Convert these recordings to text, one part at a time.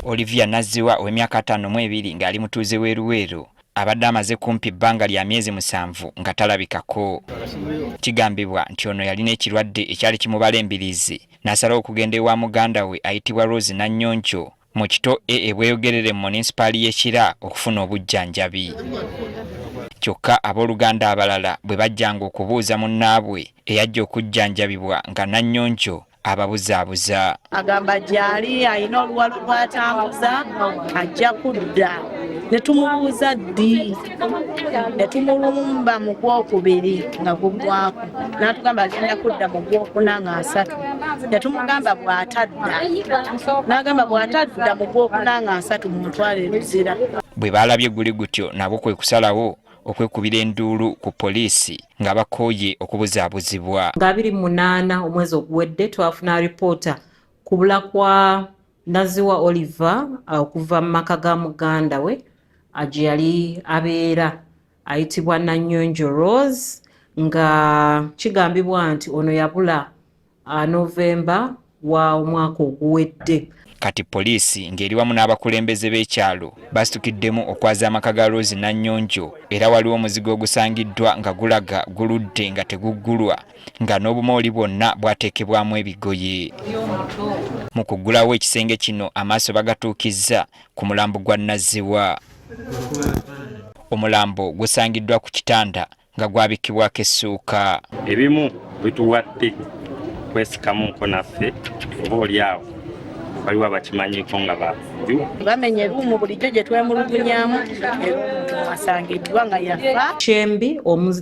Olivia Naziwa ow'emyaka 52 ng'ali mutuuze w'Eruweero abadde amaze kumpi ebbanga lya myezi 7 nga talabikako. Kigambibwa nti ono yalina ekirwadde ekyali kimubala embiriizi n'asalawo okugenda ewa muganda we ayitibwa Rose Nannyonjo mu kito ebweyogerere mu munisipaali y'Ekira okufuna obujjanjabi. Kyokka abooluganda abalala bwe bajjanga okubuuza munnaabwe eyajja okujjanjabibwa nga Nannyonjo ababuzaabuza. Agamba gyali alina oluwalo lw'atambuza ajja kudda. Ne tumubuuza ddi, ne tumulumba mu gwokubiri nga gugwako. N'atugamba agenda kudda mu gwokuna nga 3. Ne tumugamba bw'atadda. N'agamba bw'atadda mu gwokuna nga 3 mumutwale Luzira. Bwe baalabye guli gutyo nabo kwe kusalawo okwekubira enduulu ku poliisi nga bakooye okubuzaabuzibwa. Nga 28 omwezi oguwedde twafuna alipoota kubula kwa Naziwa Oliver okuva mu maka ga muganda we gye yali abeera ayitibwa Nannyonjo Rose, nga kigambibwa nti ono yabula Novemba wa omwaka oguwedde. Kati poliisi ng'eri wamu n'abakulembeze b'ekyalo basitukiddemu okwaza amaka ga Rose Nannyonjo, era waliwo omuzigo ogusangiddwa nga gulaga guludde nga teguggulwa, nga n'obumooli bwonna bwateekebwamu ebigoye. Mu kuggulawo ekisenge kino amaaso bagatuukizza ku mulambo gwa Naziwa. Omulambo gusangiddwa ku kitanda nga gwabikibwako essuuka. Ebimu bituwadde kwesikamu nkonaffe oba oliawo waliwo abakimanyiko nga bafujju. Bamenye eruumu bulijjo gye twemulugunyaamu asangiddwa nga yafa. Kyembi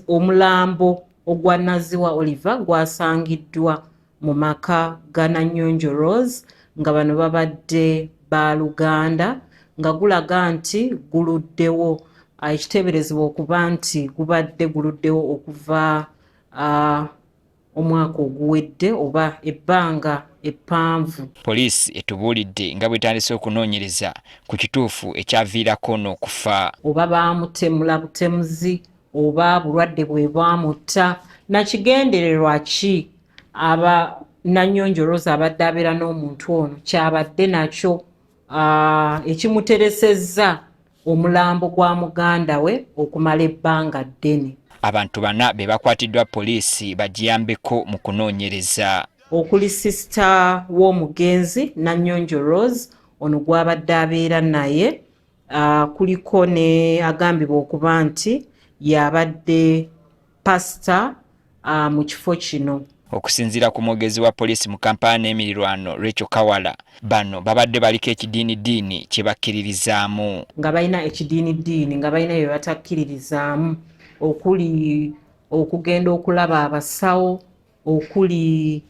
omulambo ogwa Naziwa Oliver gwasangiddwa mu maka ga Nannyonjo Rose, nga bano babadde baaluganda, nga gulaga nti guluddewo. Ekiteeberezebwa okuba nti gubadde guluddewo okuva omwaka oguwedde oba ebbanga eppanvu. Poliisi etubuulidde nga bwetandise okunoonyereza ku kituufu ekyaviirako n'okufa. Oba baamutemula butemuzi oba bulwadde bwe bwamutta, nakigendererwa ki aba Nannyonjo Rose abadde abeera n'omuntu ono kyabadde nakyo ekimuteresezza omulambo gwa muganda we okumala ebbanga ddene. Abantu 4 be bakwatiddwa poliisi bagiyambeko mu kunoonyereza. Okuli sisita w'omugenzi Nannyonjo Rose ono gwabadde abeera naye, kuliko ne agambibwa okuba nti yabadde pasita mu kifo kino. Okusinziira ku mwogezi wa poliisi mu kampala n'emirirwano Rachel Kawala, bano babadde baliko ekidiinidiini kye bakkiririzaamu. Nga balina ekidiinidiini nga balina bye batakkiririzaamu, okuli okugenda okulaba abasawo, okuli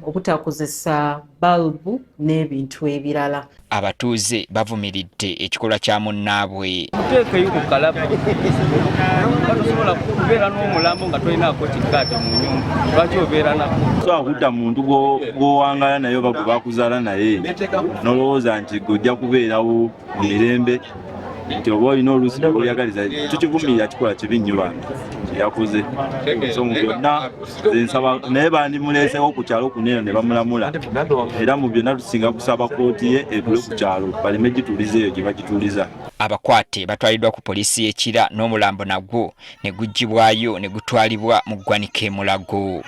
obutakozesa balbu n'ebintu ebirala. Abatuuze bavumiridde ekikolwa kya munnaabwe. Muteekeyo ku kalabu. Batosobola kubeera n'omulambo nga tolinaako kikaate mu nyumba. Lwaki obeera nako? So akutta muntu gw'owangala naye oba gwe bakuzaala naye n'olowooza nti gojja kubeerawo mu mirembe, nti oba olina oluusi lw'olyagaliza, tukivumirira kikola kibi nnyo bantu yakuze. So mu byonna nsaba naye bandimuleesewo ku kyalo kuneeno ne bamulamula, era mu byonna tusinga kusaba kooti ye etule ku kyalo baleme gituliza eyo gye bagituliza. Abakwate batwaliddwa ku poliisi y'Ekira n'omulambo nagwo ne guggyibwayo ne gutwalibwa mu ggwanika e Mulago.